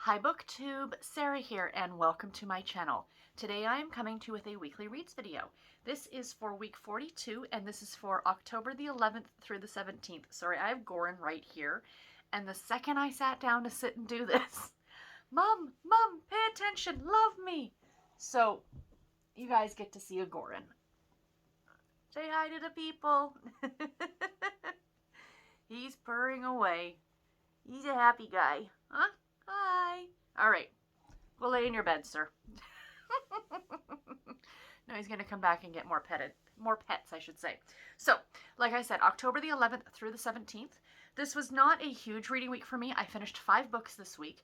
Hi BookTube, Sarah here, and welcome to my channel. Today I am coming to you with a weekly reads video. This is for week 42, and this is for October the 11th through the 17th. Sorry, I have Gorin right here, and the second I sat down to sit and do this, Mom, pay attention, love me! So, you guys get to see a Gorin. Say hi to the people. He's purring away. He's a happy guy. Huh? Hi. All right. Go lay in your bed, sir. No, he's going to come back and get more pets, I should say. So, like I said, October the 11th through the 17th. This was not a huge reading week for me. I finished 5 books this week,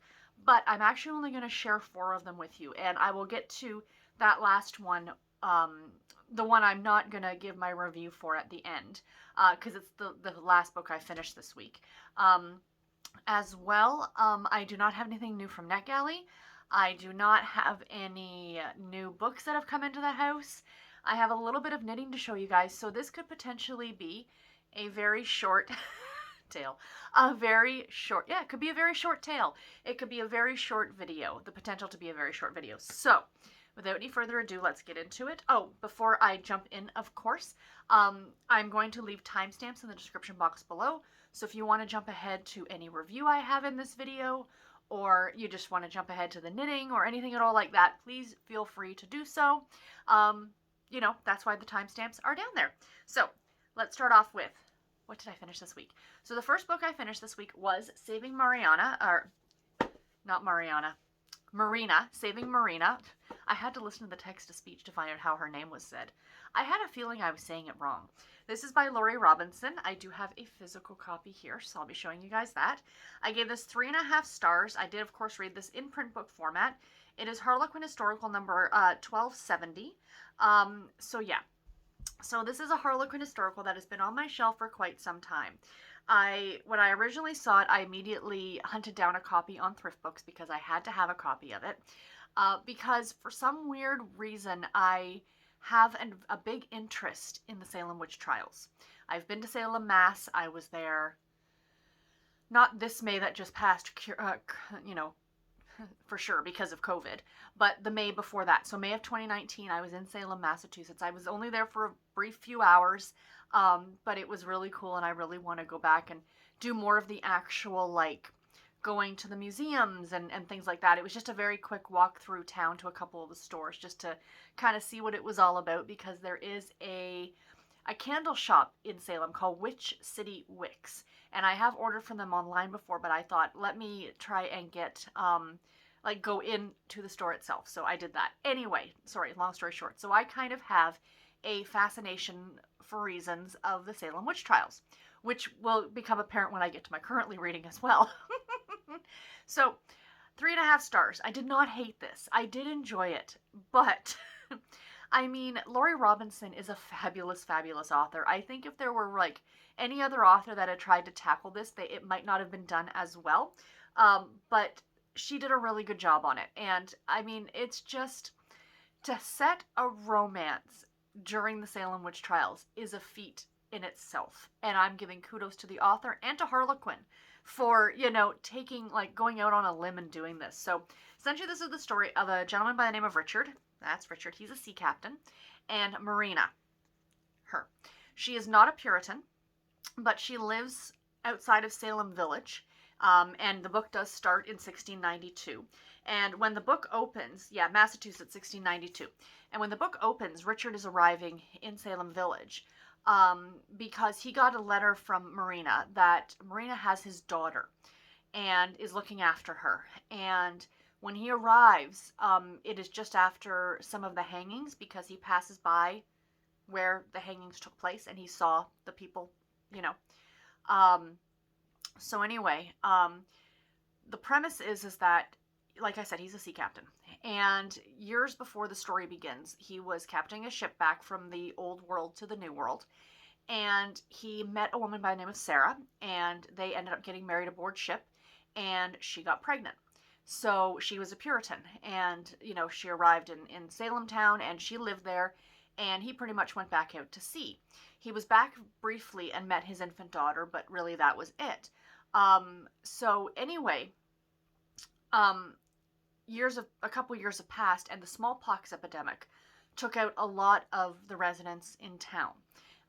but I'm actually only going to share 4 of them with you, and I will get to that last one, the one I'm not going to give my review for at the end, because it's the last book I finished this week. As well, I do not have anything new from NetGalley. I do not have any new books that have come into the house. I have a little bit of knitting to show you guys, so this could potentially be a very short tale. It could be a very short tale. It could be a very short video, the potential to be a very short video. So, without any further ado, let's get into it. Oh, before I jump in, of course, I'm going to leave timestamps in the description box below. So if you want to jump ahead to any review I have in this video, or you just want to jump ahead to the knitting or anything at all like that, please feel free to do so. You know, that's why the timestamps are down there. So let's start off with, what did I finish this week? So the first book I finished this week was Saving Mariana, or not Mariana, Marina, Saving Marina. I had to listen to the text-to-speech to find out how her name was said. I had a feeling I was saying it wrong. This is by Lauri Robinson. I do have a physical copy here, so I'll be showing you guys that. I gave this 3.5 stars. I did, of course, read this in print book format. It is Harlequin Historical number 1270. So yeah. So this is a Harlequin Historical that has been on my shelf for quite some time. When I originally saw it, I immediately hunted down a copy on Thrift Books because I had to have a copy of it. Because for some weird reason, I have a big interest in the Salem Witch Trials. I've been to Salem, Mass. I was there, not this May that just passed, you know, for sure because of COVID, but the May before that. So May of 2019, I was in Salem, Massachusetts. I was only there for a brief few hours, but it was really cool, and I really want to go back and do more of the actual, like, going to the museums and things like that. It was just a very quick walk through town to a couple of the stores just to kind of see what it was all about, because there is a candle shop in Salem called Witch City Wicks, and I have ordered from them online before, but I thought, let me try and get like go into the store itself. So I did that. Anyway, sorry, long story short. So I kind of have a fascination for reasons of the Salem Witch Trials, which will become apparent when I get to my currently reading as well. So 3.5 stars. I did not hate this. I did enjoy it, but I mean, Lauri Robinson is a fabulous, fabulous author. I think if there were like any other author that had tried to tackle this, it might not have been done as well. But she did a really good job on it. And I mean, it's just, to set a romance during the Salem Witch Trials is a feat in itself. And I'm giving kudos to the author and to Harlequin for, you know, going out on a limb and doing this. So essentially this is the story of a gentleman by the name of Richard. That's Richard. He's a sea captain. And Marina, her. She is not a Puritan, but she lives outside of Salem Village. And the book does start in 1692. And when the book opens, yeah, Massachusetts, 1692. And when the book opens, Richard is arriving in Salem Village because he got a letter from Marina that Marina has his daughter and is looking after her. And when he arrives, it is just after some of the hangings, because he passes by where the hangings took place and he saw the people, you know. So anyway, the premise is that, like I said, he's a sea captain. And years before the story begins, he was captaining a ship back from the old world to the new world. And he met a woman by the name of Sarah, and they ended up getting married aboard ship, and she got pregnant. So she was a Puritan, and, you know, she arrived in Salem town, and she lived there, and he pretty much went back out to sea. He was back briefly and met his infant daughter, but really that was it. So anyway, um, a couple years have passed, and the smallpox epidemic took out a lot of the residents in town,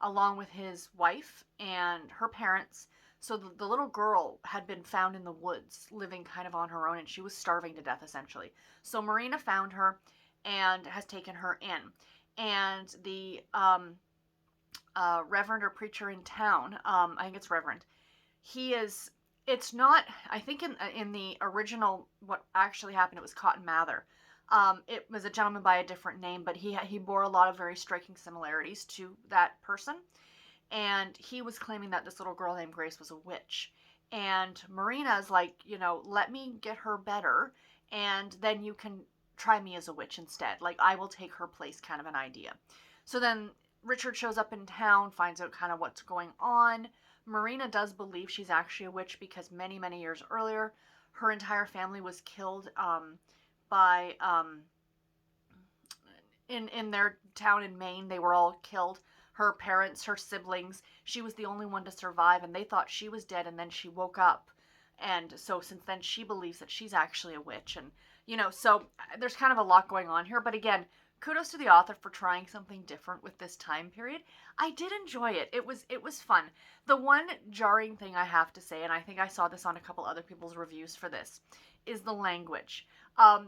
along with his wife and her parents. So the little girl had been found in the woods, living kind of on her own, and she was starving to death essentially. So Marina found her and has taken her in. And the reverend or preacher in town, I think it's reverend, he is, it's not, I think in the original, what actually happened, it was Cotton Mather. It was a gentleman by a different name, but he bore a lot of very striking similarities to that person. And he was claiming that this little girl named Grace was a witch. And Marina's like, let me get her better, and then you can try me as a witch instead. Like, I will take her place, kind of an idea. So then Richard shows up in town, finds out kind of what's going on. Marina does believe she's actually a witch because many, many years earlier, her entire family was killed by in their town in Maine. They were all killed. Her parents, her siblings. She was the only one to survive, and they thought she was dead. And then she woke up, and so since then she believes that she's actually a witch. And so there's kind of a lot going on here. But again, kudos to the author for trying something different with this time period. I did enjoy it. It was fun. The one jarring thing I have to say, and I think I saw this on a couple other people's reviews for this, is the language.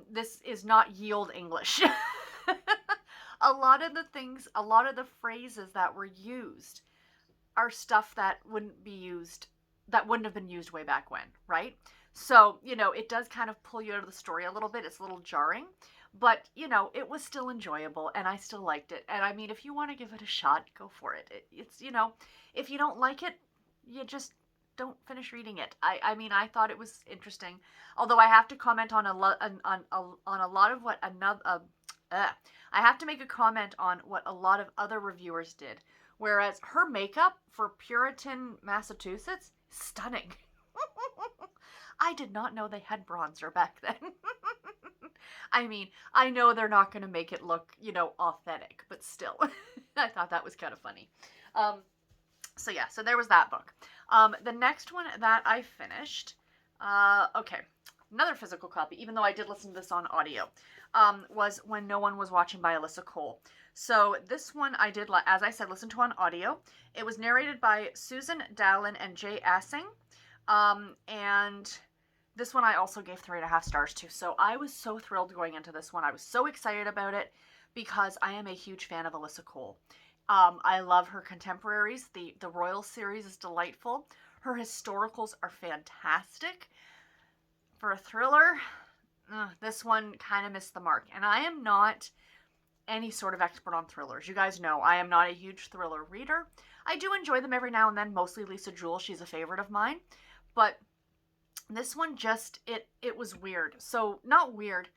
This is not yield English. A lot of the phrases that were used are stuff that wouldn't have been used way back when, right? So, it does kind of pull you out of the story a little bit. It's a little jarring, but, it was still enjoyable, and I still liked it. And I mean, if you want to give it a shot, go for it. It's, if you don't like it, you just don't finish reading it. I mean, I thought it was interesting, although I have to comment on a lot of what I have to make a comment on what a lot of other reviewers did. Whereas her makeup for Puritan, Massachusetts, stunning. I did not know they had bronzer back then. I mean, I know they're not going to make it look, authentic, but still, I thought that was kind of funny. So there was that book. The next one that I finished, okay, another physical copy, even though I did listen to this on audio, was When No One Was Watching by Alyssa Cole. So this one I did, as I said, listen to on audio. It was narrated by Susan Dallin and Jay Assing. And this one I also gave 3.5 stars to. So I was so thrilled going into this one. I was so excited about it because I am a huge fan of Alyssa Cole. I love her contemporaries. The Royal series is delightful. Her historicals are fantastic. For a thriller, this one kind of missed the mark. And I am not any sort of expert on thrillers. You guys know I am not a huge thriller reader. I do enjoy them every now and then, mostly Lisa Jewell. She's a favorite of mine. But this one just, it was weird. So, not weird.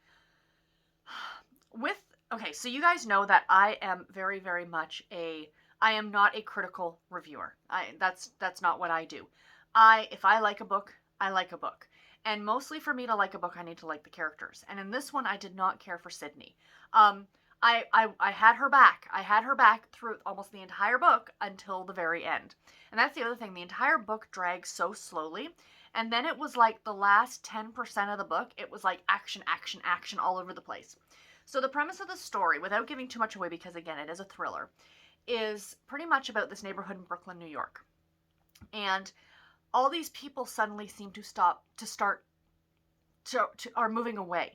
Okay, so you guys know that I am very, very much I am not a critical reviewer. That's not what I do. If I like a book, I like a book. And mostly for me to like a book, I need to like the characters. And in this one, I did not care for Sydney. I had her back. I had her back through almost the entire book until the very end. And that's the other thing. The entire book drags so slowly. And then it was like the last 10% of the book, it was like action, action, action all over the place. So the premise of the story, without giving too much away, because again, it is a thriller, is pretty much about this neighborhood in Brooklyn, New York. And all these people suddenly seem are moving away.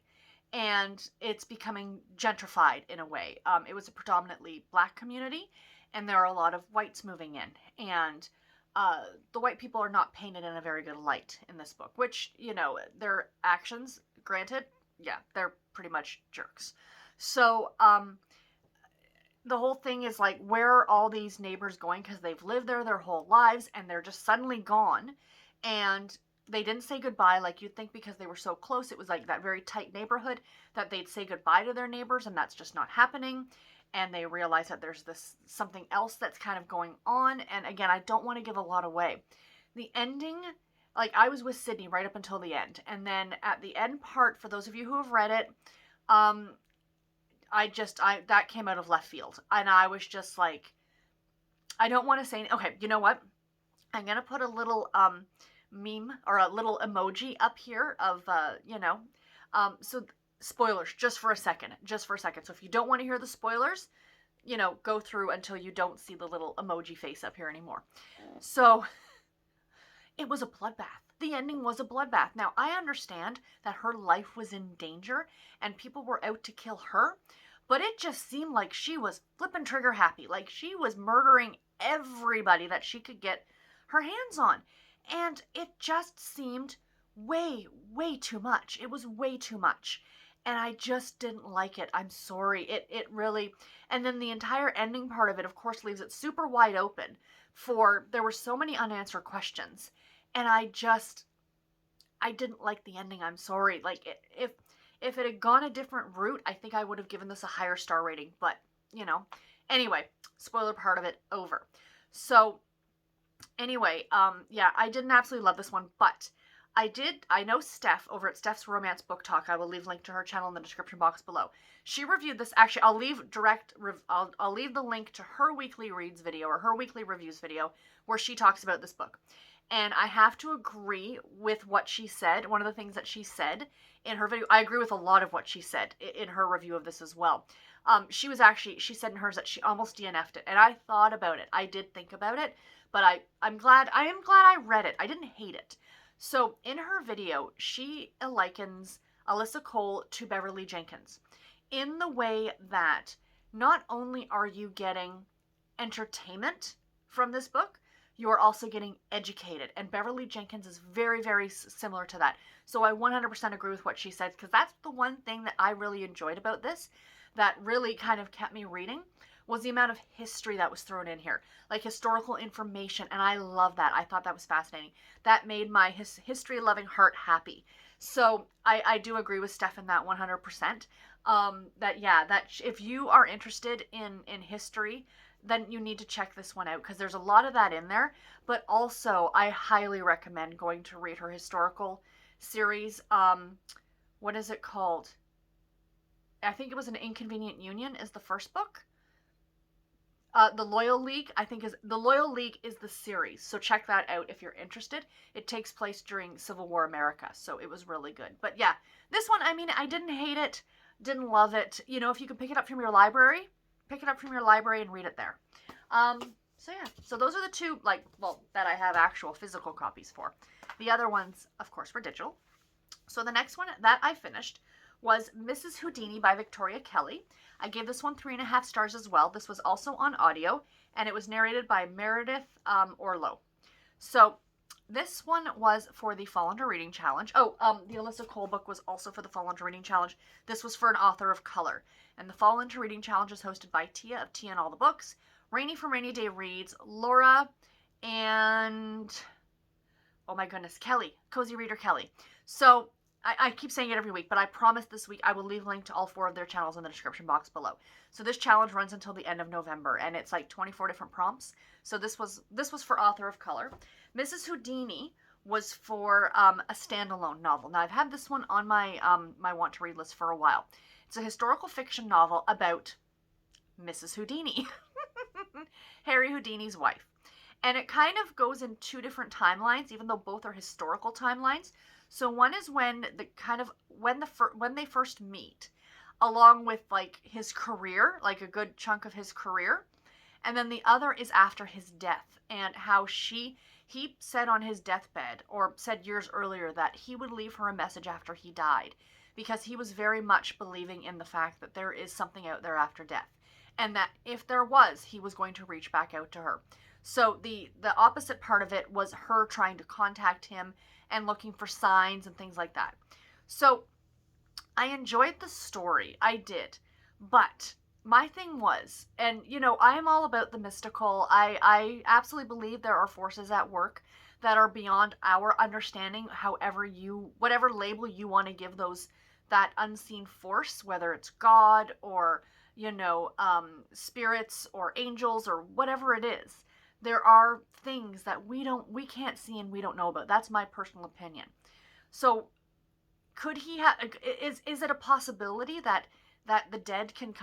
And it's becoming gentrified in a way. It was a predominantly black community, and there are a lot of whites moving in. And the white people are not painted in a very good light in this book, which, their actions, granted, yeah, they're pretty much jerks. So, the whole thing is like, where are all these neighbors going? Because they've lived there their whole lives, and they're just suddenly gone. And they didn't say goodbye like you'd think, because they were so close. It was like that very tight neighborhood that they'd say goodbye to their neighbors, and that's just not happening. And they realize that there's something else that's kind of going on. And again, I don't want to give a lot away. The ending, like, I was with Sydney right up until the end. And then at the end part, for those of you who have read it, that came out of left field. And I was just like, I don't want to say, okay, you know what? I'm going to put a little meme or a little emoji up here of, so spoilers, just for a second. So if you don't want to hear the spoilers, go through until you don't see the little emoji face up here anymore. So it was a bloodbath. The ending was a bloodbath. Now, I understand that her life was in danger and people were out to kill her, but it just seemed like she was flippin' trigger happy. Like she was murdering everybody that she could get her hands on. And it just seemed way, way too much. It was way too much. And I just didn't like it. I'm sorry. It really, and then the entire ending part of it, of course, leaves it super wide open there were so many unanswered questions. And I didn't like the ending. I'm sorry. Like if it had gone a different route, I think I would have given this a higher star rating, but anyway, spoiler part of it over. So anyway, yeah, I didn't absolutely love this one, but I know Steph over at Steph's Romance Book Talk. I will leave a link to her channel in the description box below. She reviewed this. Actually, I'll leave the link to her weekly reads video or her weekly reviews video where she talks about this book. And I have to agree with what she said. One of the things that she said in her video, I agree with a lot of what she said in her review of this as well. She said in hers that she almost DNF'd it. And I thought about it. I did think about it, but I am glad I read it. I didn't hate it. So in her video, she likens Alyssa Cole to Beverly Jenkins in the way that not only are you getting entertainment from this book, you are also getting educated. And Beverly Jenkins is very, very similar to that. So I 100% agree with what she said, because that's the one thing that I really enjoyed about this, that really kind of kept me reading, was the amount of history that was thrown in here, like historical information, and I love that. I thought that was fascinating. That made my history-loving heart happy. So I do agree with Steph in that 100%. That if you are interested in history, then you need to check this one out, because there's a lot of that in there. But also, I highly recommend going to read her historical series. What is it called? I think it was An Inconvenient Union is the first book. The Loyal League, The Loyal League is the series. So check that out if you're interested. It takes place during Civil War America, so it was really good. But yeah, this one, I didn't hate it, didn't love it. If you can pick it up from your library, pick it up from your library and read it there. So yeah, so those are the two, that I have actual physical copies for. The other ones, of course, were digital. So the next one that I finished was Mrs. Houdini by Victoria Kelly. I gave this one 3.5 stars as well. This was also on audio, and it was narrated by Meredith Orlow. So this one was for the Fall Under Reading Challenge. The Alyssa Cole book was also for the Fall Under Reading Challenge. This was for an author of color. And the Fall Under Reading Challenge is hosted by Tia of Tia and All the Books, Rainy from Rainy Day Reads, Laura, and, oh my goodness, Kelly, Cozy Reader Kelly. So I keep saying it every week, but I promise this week I will leave a link to all 4 of their channels in the description box below. So this challenge runs until the end of November, and it's like 24 different prompts. So this was for author of color. Mrs. Houdini was for a standalone novel. Now, I've had this one on my my want to read list for a while. It's a historical fiction novel about Mrs. Houdini, Harry Houdini's wife. And it kind of goes in 2 different timelines, even though both are historical timelines. So one is when when they first meet, along with his career, a good chunk of his career. And then the other is after his death, and how he said on his deathbed, or said years earlier, that he would leave her a message after he died, because he was very much believing in the fact that there is something out there after death, and that if there was, he was going to reach back out to her. So the opposite part of it was her trying to contact him and looking for signs and things like that. So I enjoyed the story. I did. But my thing was, and I am all about the mystical. I absolutely believe there are forces at work that are beyond our understanding, whatever label you want to give that unseen force, whether it's God or, spirits or angels or whatever it is. There are things that we can't see and we don't know about. That's my personal opinion. So could he is it a possibility that the dead can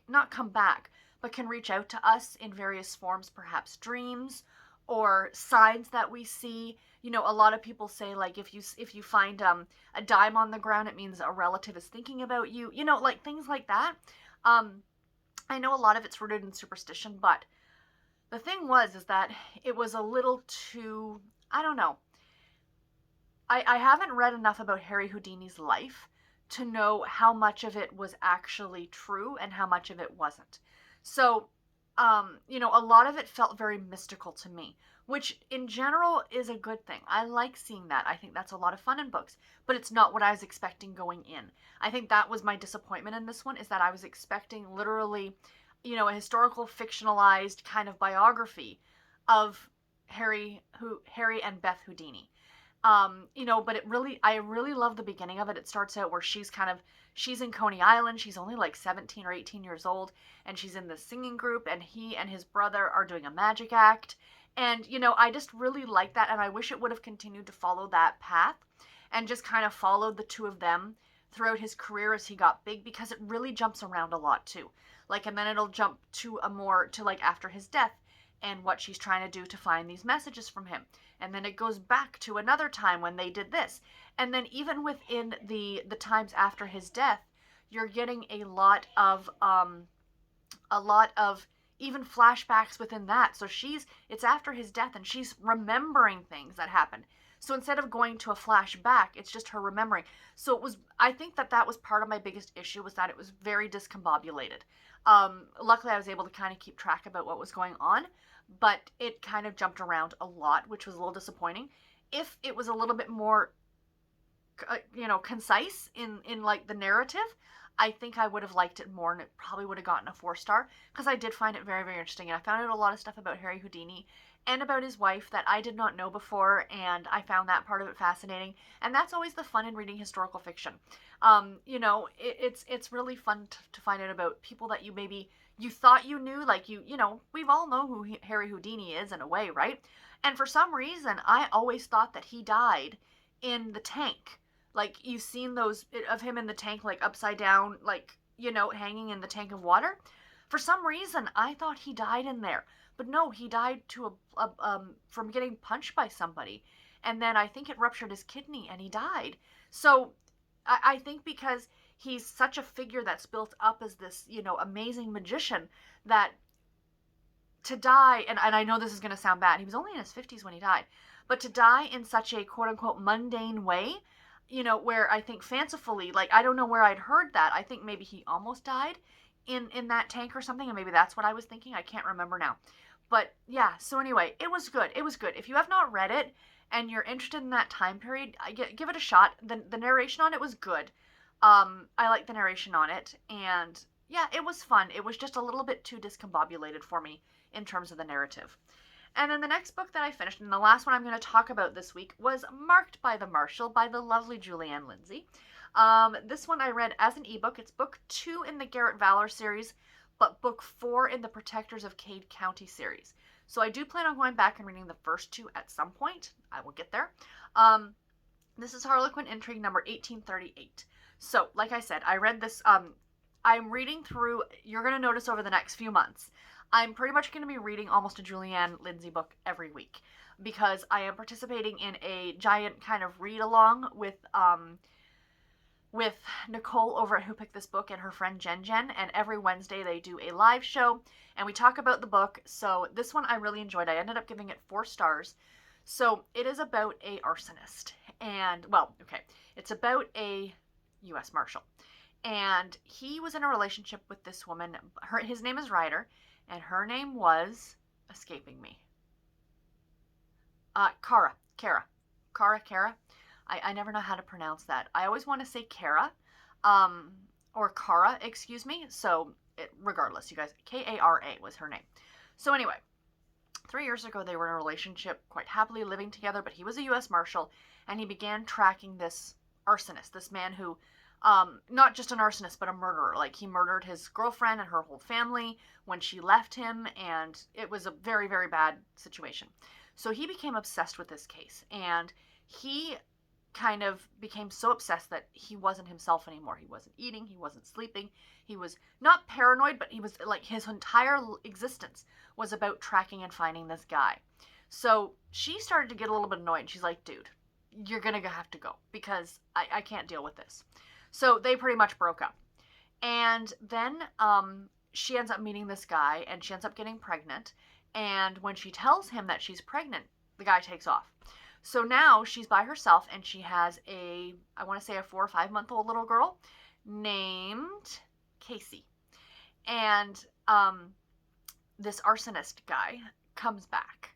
not come back, but can reach out to us in various forms, perhaps dreams or signs that we see, a lot of people say, like, if you find a dime on the ground, it means a relative is thinking about you. Like things like that. Um, I know a lot of it's rooted in superstition, but the thing is that it was a little too, I don't know. I haven't read enough about Harry Houdini's life to know how much of it was actually true and how much of it wasn't. So, a lot of it felt very mystical to me, which in general is a good thing. I like seeing that. I think that's a lot of fun in books, but it's not what I was expecting going in. I think that was my disappointment in this one, is that I was expecting literally, a historical fictionalized kind of biography of Harry and Beth Houdini. But I really love the beginning of it. It starts out where she's in Coney Island. She's only like 17 or 18 years old, and she's in this singing group, and he and his brother are doing a magic act. And, I just really like that, and I wish it would have continued to follow that path and just kind of followed the two of them throughout his career as he got big, because it really jumps around a lot too. Like, and then it'll jump to like after his death and what she's trying to do to find these messages from him. And then it goes back to another time when they did this. And then even within the times after his death, you're getting a lot of even flashbacks within that. So it's after his death and she's remembering things that happened. So instead of going to a flashback, it's just her remembering. So I think that was part of my biggest issue, was that it was very discombobulated. Luckily I was able to kind of keep track about what was going on, but it kind of jumped around a lot, which was a little disappointing. If it was a little bit more, concise in like the narrative, I think I would have liked it more, and it probably would have gotten a 4-star, because I did find it very, very interesting. And I found out a lot of stuff about Harry Houdini and about his wife that I did not know before, and I found that part of it fascinating. And that's always the fun in reading historical fiction. It's really fun to find out about people that you thought you knew, like we've all know who Harry Houdini is in a way, right? And for some reason, I always thought that he died in the tank. Like, you've seen those of him in the tank, like upside down, like, hanging in the tank of water. For some reason, I thought he died in there. But no, he died from getting punched by somebody. And then I think it ruptured his kidney and he died. So I think because he's such a figure that's built up as this, amazing magician, that to die, and I know this is going to sound bad, he was only in his 50s when he died, but to die in such a quote-unquote mundane way, where I think fancifully, like, I don't know where I'd heard that. I think maybe he almost died in that tank or something, and maybe that's what I was thinking. I can't remember now. But yeah, so anyway, it was good. It was good. If you have not read it and you're interested in that time period, give it a shot. The narration on it was good. I like the narration on it, and yeah, it was fun. It was just a little bit too discombobulated for me in terms of the narrative. And then the next book that I finished, and the last one I'm going to talk about this week, was Marked by the Marshall by the lovely Julianne Lindsey. This one I read as an ebook. It's book 2 in the Garrett Valor series, but book 4 in the Protectors of Cade County series. So I do plan on going back and reading the first 2 at some point. I will get there. This is Harlequin Intrigue number 1838. So, like I said, I read this. I'm reading through, you're going to notice over the next few months, I'm pretty much going to be reading almost a Julianne Lindsey book every week, because I am participating in a giant kind of read-along with Nicole over at Who Picked This Book and her friend Jen, and every Wednesday they do a live show, and we talk about the book. So this one I really enjoyed. I ended up giving it 4 stars. So it is about a arsonist, and, well, okay, it's about a U.S. Marshal, and he was in a relationship with this woman. His name is Ryder, and her name was escaping me. Kara. I never know how to pronounce that. I always want to say Kara, or Kara, excuse me. So regardless, you guys, Kara was her name. So anyway, 3 years ago they were in a relationship, quite happily living together, but he was a U.S. Marshal, and he began tracking this arsonist, this man who, not just an arsonist, but a murderer. Like, he murdered his girlfriend and her whole family when she left him, and it was a very, very bad situation. So he became obsessed with this case, and he kind of became so obsessed that he wasn't himself anymore. He wasn't eating, he wasn't sleeping, he was not paranoid, but he was like, his entire existence was about tracking and finding this guy. So she started to get a little bit annoyed. She's like, dude, you're going to have to go because I can't deal with this. So they pretty much broke up. And then she ends up meeting this guy and she ends up getting pregnant. And when she tells him that she's pregnant, the guy takes off. So now she's by herself and she has I want to say a 4 or 5 month old little girl named Casey. And this arsonist guy comes back.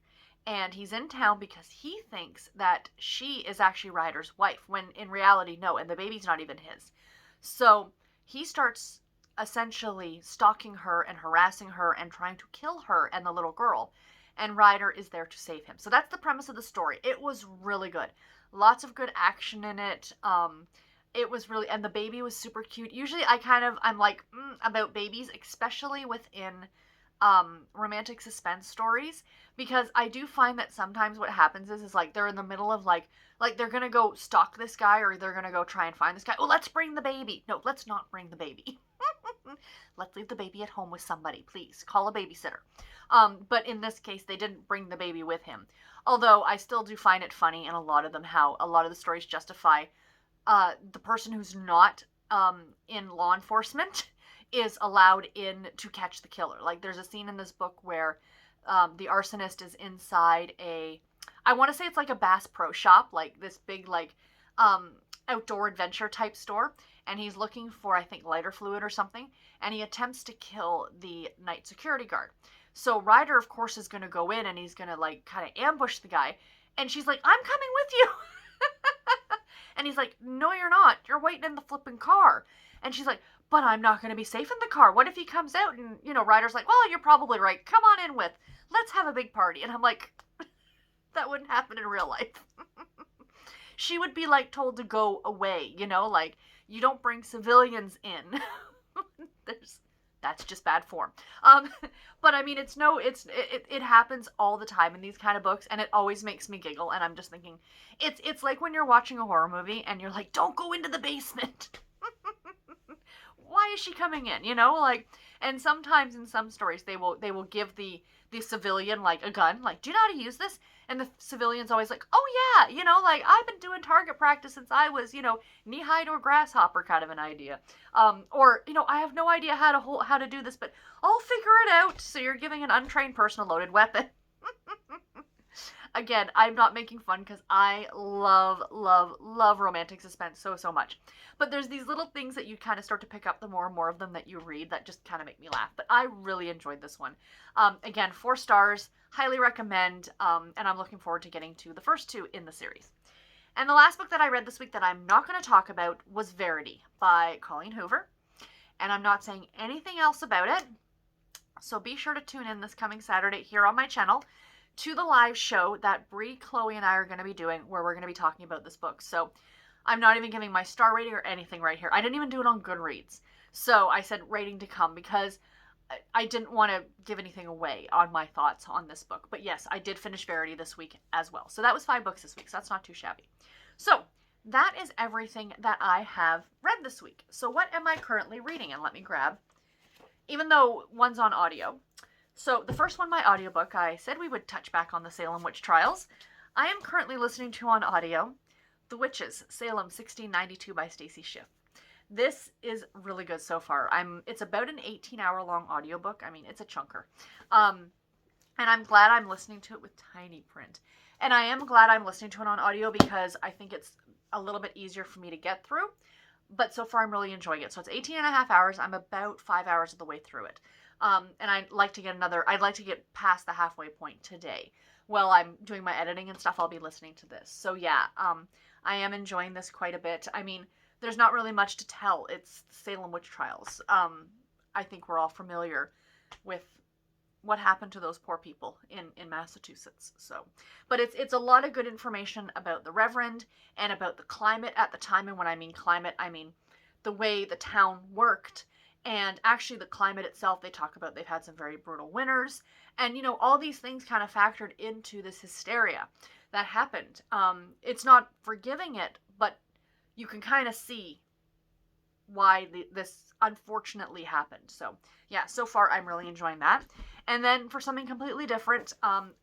And he's in town because he thinks that she is actually Ryder's wife, when in reality, no, and the baby's not even his. So he starts essentially stalking her and harassing her and trying to kill her and the little girl. And Ryder is there to save him. So that's the premise of the story. It was really good. Lots of good action in it. It was really, and the baby was super cute. Usually I'm like, about babies, especially within romantic suspense stories, because I do find that sometimes what happens is like they're in the middle of like they're gonna go stalk this guy or they're gonna go try and find this guy. Oh, let's bring the baby. No, let's not bring the baby. Let's leave the baby at home with somebody, please. Call a babysitter. But in this case, they didn't bring the baby with him. Although I still do find it funny in a lot of them how a lot of the stories justify the person who's not in law enforcement is allowed in to catch the killer. Like there's a scene in this book where the arsonist is inside I want to say it's like a Bass Pro Shop, like this big like outdoor adventure type store, and he's looking for, I think, lighter fluid or something, and he attempts to kill the night security guard. So Ryder, of course, is going to go in and he's going to like kind of ambush the guy, and she's like, I'm coming with you. And he's like, no, you're not. You're waiting in the flipping car. And she's like, but I'm not going to be safe in the car. What if he comes out? And, Ryder's like, well, you're probably right. Come on in with. Let's have a big party. And I'm like, that wouldn't happen in real life. She would be, like, told to go away, like, you don't bring civilians in. That's just bad form. But I mean, it happens all the time in these kind of books, and it always makes me giggle. And I'm just thinking, it's like when you're watching a horror movie and you're like, don't go into the basement. Why is she coming in? And sometimes in some stories they will give the civilian like a gun, like, do you know how to use this? And the civilian's always like, oh yeah, like, I've been doing target practice since I was, knee-high to a grasshopper kind of an idea. Or, I have no idea how to do this, but I'll figure it out. So you're giving an untrained person a loaded weapon. Again, I'm not making fun because I love, love, love romantic suspense so much. But there's these little things that you kind of start to pick up the more and more of them that you read that just kind of make me laugh. But I really enjoyed this one. Again, 4 stars, highly recommend, and I'm looking forward to getting to the first 2 in the series. And the last book that I read this week that I'm not going to talk about was Verity by Colleen Hoover. And I'm not saying anything else about it. So be sure to tune in this coming Saturday here on my channel to the live show that Bree, Chloe, and I are going to be doing, where we're going to be talking about this book. So I'm not even giving my star rating or anything right here. I didn't even do it on Goodreads. So I said rating to come because I didn't want to give anything away on my thoughts on this book. But yes, I did finish Verity this week as well. So that was 5 books this week, so that's not too shabby. So that is everything that I have read this week. So what am I currently reading? And let me grab, even though one's on audio. So the first one, my audiobook, I said we would touch back on the Salem Witch Trials. I am currently listening to on audio The Witches, Salem 1692 by Stacy Schiff. This is really good so far. It's about an 18-hour long audiobook. I mean, it's a chunker. And I'm glad I'm listening to it with tiny print. And I am glad I'm listening to it on audio because I think it's a little bit easier for me to get through. But so far I'm really enjoying it. So it's 18 and a half hours. I'm about 5 hours of the way through it. And I'd like to get past the halfway point today. While I'm doing my editing and stuff, I'll be listening to this. So yeah, I am enjoying this quite a bit. I mean, there's not really much to tell. It's Salem Witch Trials. I think we're all familiar with what happened to those poor people in Massachusetts. So, but it's a lot of good information about the Reverend and about the climate at the time. And when I mean climate, I mean the way the town worked. And actually the climate itself, they talk about they've had some very brutal winters. And, all these things kind of factored into this hysteria that happened. It's not forgiving it, but you can kind of see why this unfortunately happened. So yeah, so far I'm really enjoying that. And then for something completely different,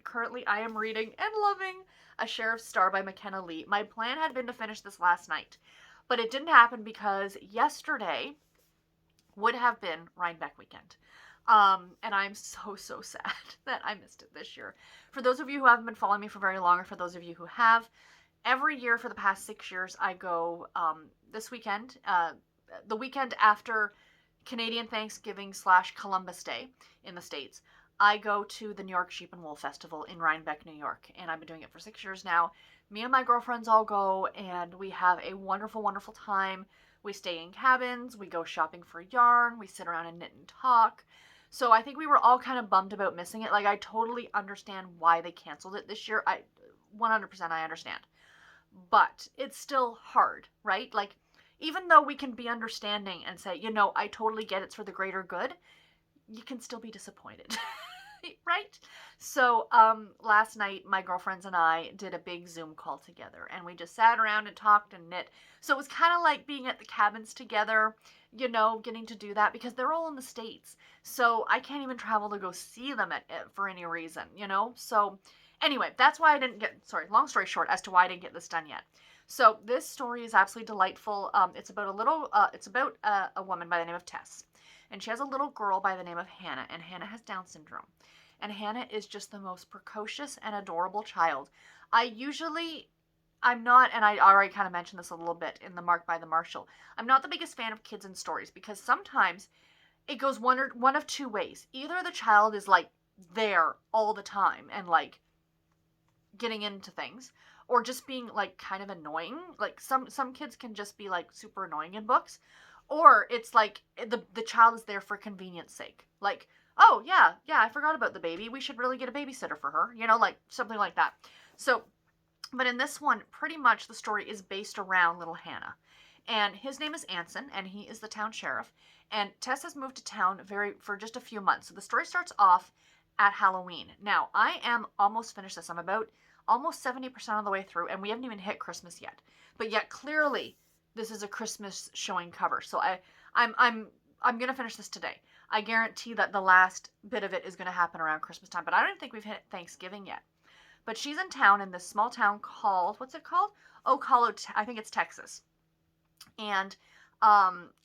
currently I am reading and loving A Sheriff's Star by McKenna Lee. My plan had been to finish this last night, but it didn't happen because yesterday would have been Rhinebeck weekend. And I'm so, so sad that I missed it this year. For those of you who haven't been following me for very long, or for those of you who have, every year for the past 6 years, I go this weekend, the weekend after Canadian Thanksgiving / Columbus Day in the States. I go to the New York Sheep and Wool Festival in Rhinebeck, New York, and I've been doing it for 6 years now. Me and my girlfriends all go, and we have a wonderful, wonderful time. We stay in cabins, we go shopping for yarn, we sit around and knit and talk. So I think we were all kind of bummed about missing it. Like, I totally understand why they canceled it this year. 100% I understand. But it's still hard, right? Like, even though we can be understanding and say, I totally get it's for the greater good, you can still be disappointed. Right? So last night my girlfriends and I did a big Zoom call together, and we just sat around and talked and knit. So it was kind of like being at the cabins together, getting to do that, because they're all in the States, so I can't even travel to go see them for any reason. So anyway, that's why I didn't get, long story short, as to why I didn't get this done yet. So this story is absolutely delightful. It's about a woman by the name of Tess, and she has a little girl by the name of Hannah, and Hannah has Down syndrome. And Hannah is just the most precocious and adorable child. I'm not, and I already kind of mentioned this a little bit in the Mark by the Marshall, I'm not the biggest fan of kids and stories, because sometimes it goes one of two ways. Either the child is like there all the time and like getting into things, or just being like kind of annoying. Like some kids can just be like super annoying in books, or it's like the child is there for convenience sake. Like, oh yeah, I forgot about the baby, we should really get a babysitter for her, like something like that. So, but in this one, pretty much the story is based around little Hannah, and his name is Anson, and he is the town sheriff. And Tess has moved to town for just a few months. So the story starts off at Halloween. Now, I am almost finished this. I'm about almost 70% of the way through, and we haven't even hit Christmas yet. But yet, clearly, this is a Christmas showing cover. So I'm gonna finish this today. I guarantee that the last bit of it is gonna happen around Christmas time. But I don't think we've hit Thanksgiving yet. But she's in town, in this small town called, what's it called? Oak Hollow, I think it's Texas. And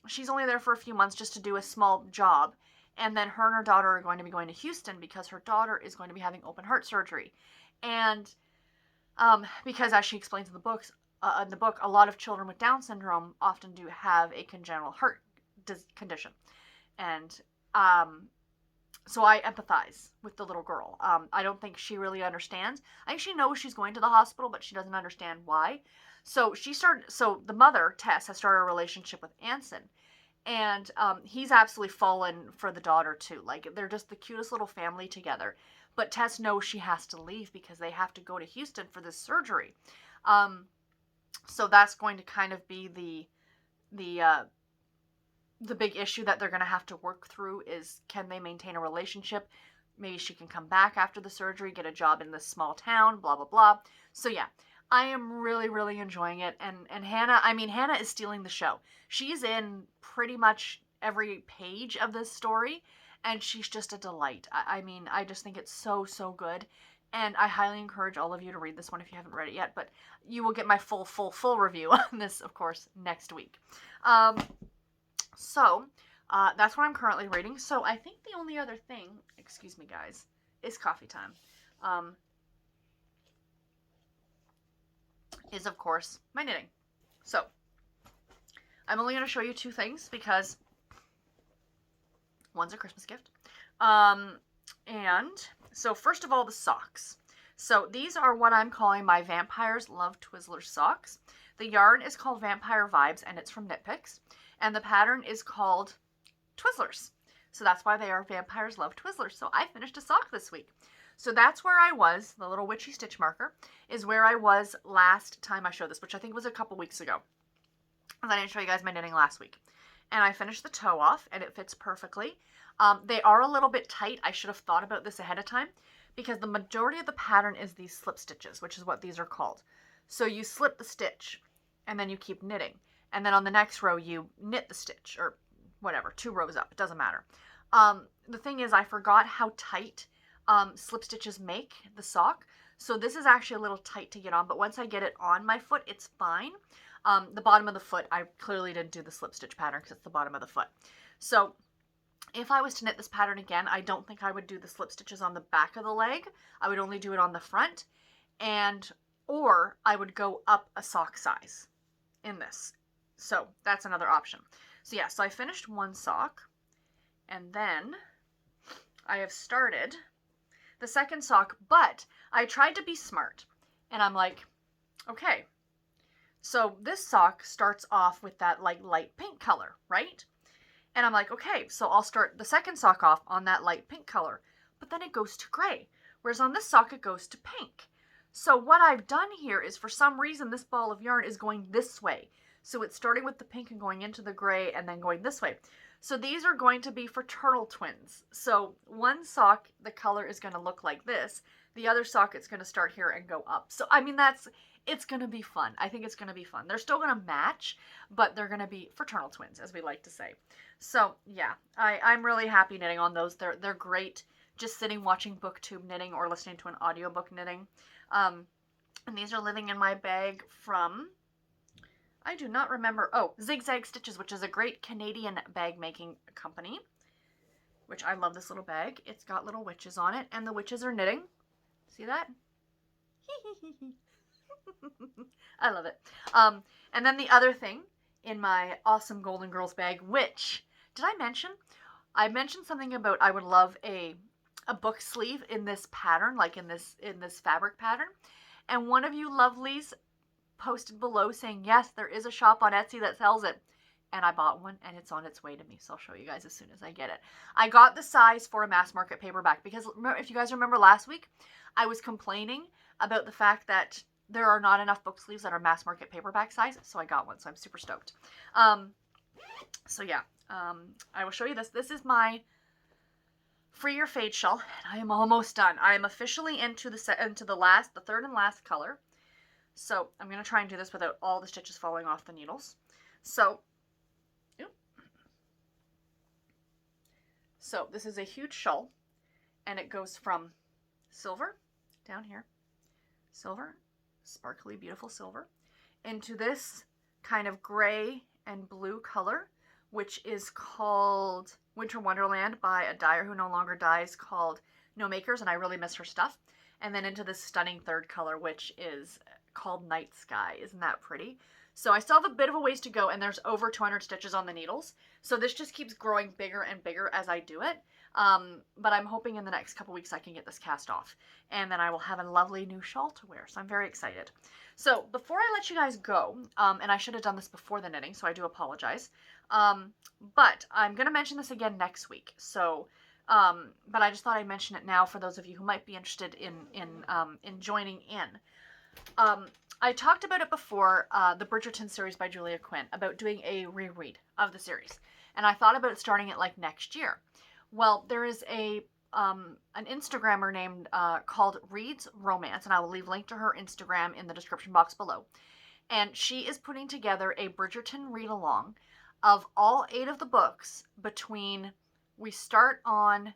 she's only there for a few months just to do a small job. And then her and her daughter are going to be going to Houston because her daughter is going to be having open heart surgery. And because, as she explains in the book, a lot of children with Down syndrome often do have a congenital heart condition. And so I empathize with the little girl. I don't think she really understands. I think she knows she's going to the hospital, but she doesn't understand why. So the mother, Tess, has started a relationship with Anson. And he's absolutely fallen for the daughter too. Like, they're just the cutest little family together. But Tess knows she has to leave because they have to go to Houston for this surgery. So that's going to kind of be the big issue that they're going to have to work through, is can they maintain a relationship? Maybe she can come back after the surgery, get a job in this small town, blah, blah, blah. So yeah, I am really, really enjoying it. And Hannah is stealing the show. She's in pretty much every page of this story, and she's just a delight. I just think it's so, so good. And I highly encourage all of you to read this one if you haven't read it yet. But you will get my full review on this, of course, next week. So that's what I'm currently reading. So I think the only other thing, excuse me guys, is coffee time. Is of course my knitting. So I'm only going to show you two things because one's a Christmas gift. And so first of all, the socks. So these are what I'm calling my Vampires Love Twizzlers socks. The yarn is called Vampire Vibes, and it's from Knit Picks. And the pattern is called Twizzlers. So that's why they are Vampires Love Twizzlers. So I finished a sock this week. So that's where I was, the little witchy stitch marker, is where I was last time I showed this, which I think was a couple weeks ago. And I didn't show you guys my knitting last week. And I finished the toe off, and it fits perfectly. They are a little bit tight. I should have thought about this ahead of time, because the majority of the pattern is these slip stitches, which is what these are called. So you slip the stitch, and then you keep knitting. and then on the next row you knit the stitch, or whatever, 2 rows up, it doesn't matter. The thing is, I forgot how tight slip stitches make the sock, so this is actually a little tight to get on, but once I get it on my foot, it's fine. The bottom of the foot, I clearly didn't do the slip stitch pattern because it's the bottom of the foot. So if I was to knit this pattern again, I don't think I would do the slip stitches on the back of the leg. I would only do it on the front, or I would go up a sock size in this. So that's another option. So yeah, so I finished one sock, and then I have started the second sock, but I tried to be smart, and I'm like, okay, so this sock starts off with that like light pink color, right? And I'm like, okay, so I'll start the second sock off on that light pink color, but then it goes to gray, whereas on this sock it goes to pink. So what I've done here is, for some reason, this ball of yarn is going this way. So it's starting with the pink and going into the gray and then going this way. So these are going to be fraternal twins. So one sock, the color is going to look like this. The other sock, it's going to start here and go up. So, I mean, it's going to be fun. I think it's going to be fun. They're still going to match, but they're going to be fraternal twins, as we like to say. So, yeah, I'm really happy knitting on those. They're great just sitting watching booktube knitting or listening to an audiobook knitting. And these are living in my bag from, I do not remember, Zigzag Stitches, which is a great Canadian bag making company, which I love this little bag. It's got little witches on it, and the witches are knitting. See that? I love it. And then the other thing in my awesome Golden Girls bag, which, did I mention? I mentioned something about I would love a book sleeve in this pattern, like in this fabric pattern. And one of you lovelies posted below saying, yes, there is a shop on Etsy that sells it. And I bought one, and it's on its way to me, so I'll show you guys as soon as I get it. I got the size for a mass market paperback because, if you guys remember last week, I was complaining about the fact that there are not enough book sleeves that are mass market paperback size, so I got one, so I'm super stoked. So yeah, I will show you this. This is my Free Your Fade shawl, and I am almost done. I am officially into the third and last color. So I'm going to try and do this without all the stitches falling off the needles. So this is a huge shawl, and it goes from silver down here, silver, sparkly, beautiful silver, into this kind of gray and blue color, which is called Winter Wonderland by a dyer who no longer dyes, called No Makers, and I really miss her stuff. And then into this stunning third color, which is called Night Sky. Isn't that pretty? So I still have a bit of a ways to go, and there's over 200 stitches on the needles. So this just keeps growing bigger and bigger as I do it. But I'm hoping in the next couple weeks I can get this cast off, and then I will have a lovely new shawl to wear. So I'm very excited. So before I let you guys go, and I should have done this before the knitting, so I do apologize. But I'm going to mention this again next week. So, but I just thought I'd mention it now for those of you who might be interested in joining in. I talked about it before, the Bridgerton series by Julia Quinn, about doing a reread of the series. And I thought about starting it like next year. Well, there is an Instagrammer named called Reads Romance, and I will leave a link to her Instagram in the description box below. And she is putting together a Bridgerton read-along of all 8 of the books we start on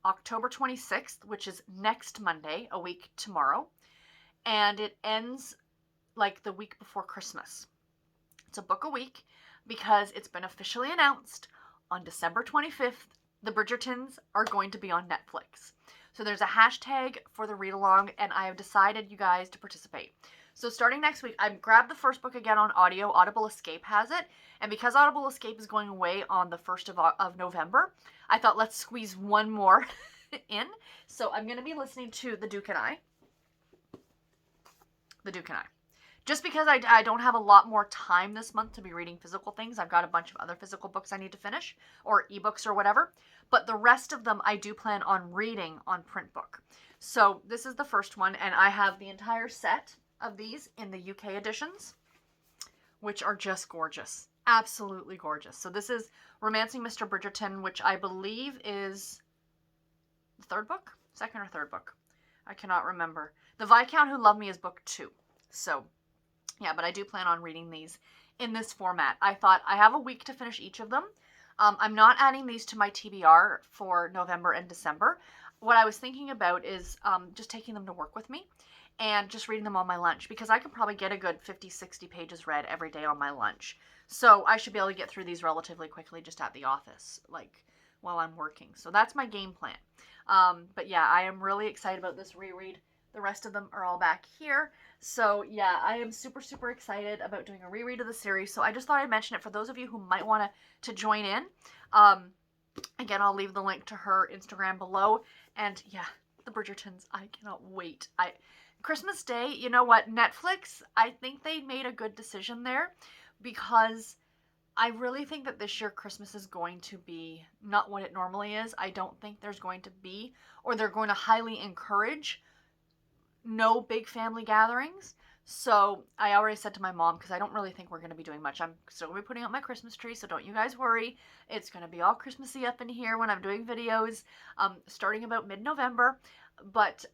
October 26th, which is next Monday, a week tomorrow, and it ends like the week before Christmas. It's a book a week because it's been officially announced on December 25th, the Bridgertons are going to be on Netflix. So there's a hashtag for the read along, and I have decided, you guys, to participate. So starting next week, I grabbed the first book again on audio. Audible Escape has it. And because Audible Escape is going away on the 1st of November, I thought let's squeeze one more in. So I'm going to be listening to The Duke and I. The Duke and I. Just because I don't have a lot more time this month to be reading physical things. I've got a bunch of other physical books I need to finish, or ebooks or whatever. But the rest of them I do plan on reading on print book. So this is the first one, and I have the entire set of these in the UK editions, which are just gorgeous. Absolutely gorgeous. So this is Romancing Mr. Bridgerton, which I believe is the third book? Second or third book? I cannot remember. The Viscount Who Loved Me is book 2. So yeah, but I do plan on reading these in this format. I thought I have a week to finish each of them. I'm not adding these to my TBR for November and December. What I was thinking about is just taking them to work with me and just reading them on my lunch, because I can probably get a good 50, 60 pages read every day on my lunch. So I should be able to get through these relatively quickly just at the office, like while I'm working. So that's my game plan. But yeah, I am really excited about this reread. The rest of them are all back here. So yeah, I am super, super excited about doing a reread of the series. So I just thought I'd mention it for those of you who might want to join in. Again, I'll leave the link to her Instagram below. And yeah, the Bridgertons, I cannot wait. Christmas Day, you know what, Netflix, I think they made a good decision there, because I really think that this year Christmas is going to be not what it normally is. I don't think there's going to be, or they're going to highly encourage, no big family gatherings. So I already said to my mom, because I don't really think we're going to be doing much. I'm still going to be putting up my Christmas tree, so don't you guys worry. It's going to be all Christmassy up in here when I'm doing videos, starting about mid-November. But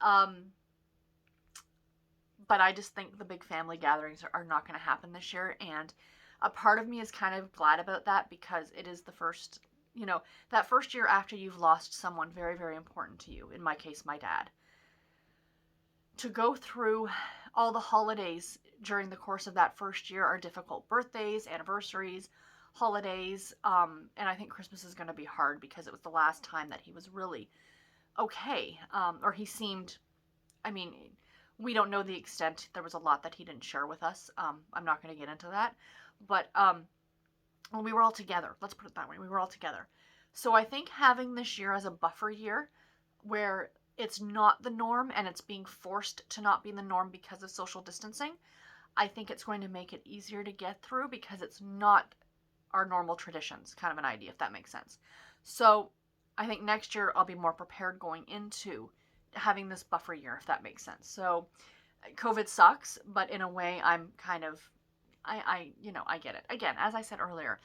I just think the big family gatherings are not going to happen this year, and a part of me is kind of glad about that, because it is the first, that first year after you've lost someone very, very important to you, in my case, my dad. To go through all the holidays during the course of that first year are difficult. Birthdays, anniversaries, holidays, and I think Christmas is going to be hard, because it was the last time that he was really okay, or he seemed, we don't know the extent. There was a lot that he didn't share with us. I'm not going to get into that, but we were all together. Let's put it that way. We were all together. So I think having this year as a buffer year, where it's not the norm and it's being forced to not be the norm because of social distancing, I think it's going to make it easier to get through, because it's not our normal traditions, kind of an idea, if that makes sense. So I think next year I'll be more prepared going into having this buffer year, if that makes sense. So COVID sucks, but in a way I'm kind of, I get it. Again, as I said earlier,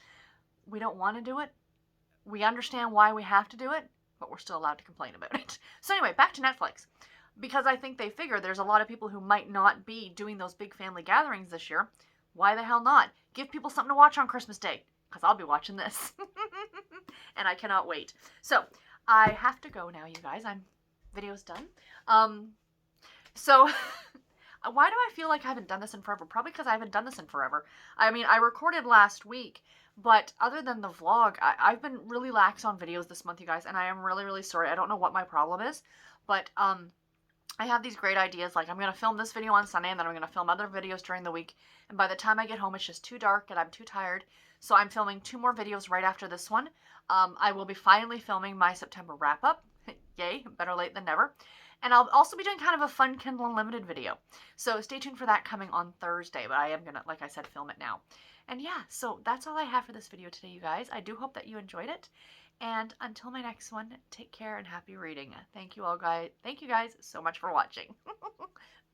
we don't want to do it. We understand why we have to do it, but we're still allowed to complain about it. So anyway, back to Netflix, because I think they figure there's a lot of people who might not be doing those big family gatherings this year. Why the hell not? Give people something to watch on Christmas Day, because I'll be watching this. And I cannot wait. So I have to go now, you guys. Video's done. So why do I feel like I haven't done this in forever? Probably because I haven't done this in forever. I recorded last week, but other than the vlog, I've been really lax on videos this month, you guys, and I am really, really sorry. I don't know what my problem is, but I have these great ideas. Like, I'm going to film this video on Sunday, and then I'm going to film other videos during the week, and by the time I get home, it's just too dark, and I'm too tired, so I'm filming 2 more videos right after this one. I will be finally filming my September wrap-up. Yay, better late than never. And I'll also be doing kind of a fun Kindle Unlimited video, so stay tuned for that coming on Thursday, but I am going to, like I said, film it now. And yeah, so that's all I have for this video today, you guys. I do hope that you enjoyed it. And until my next one, take care and happy reading. Thank you all, guys. Thank you guys so much for watching.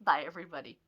Bye, everybody.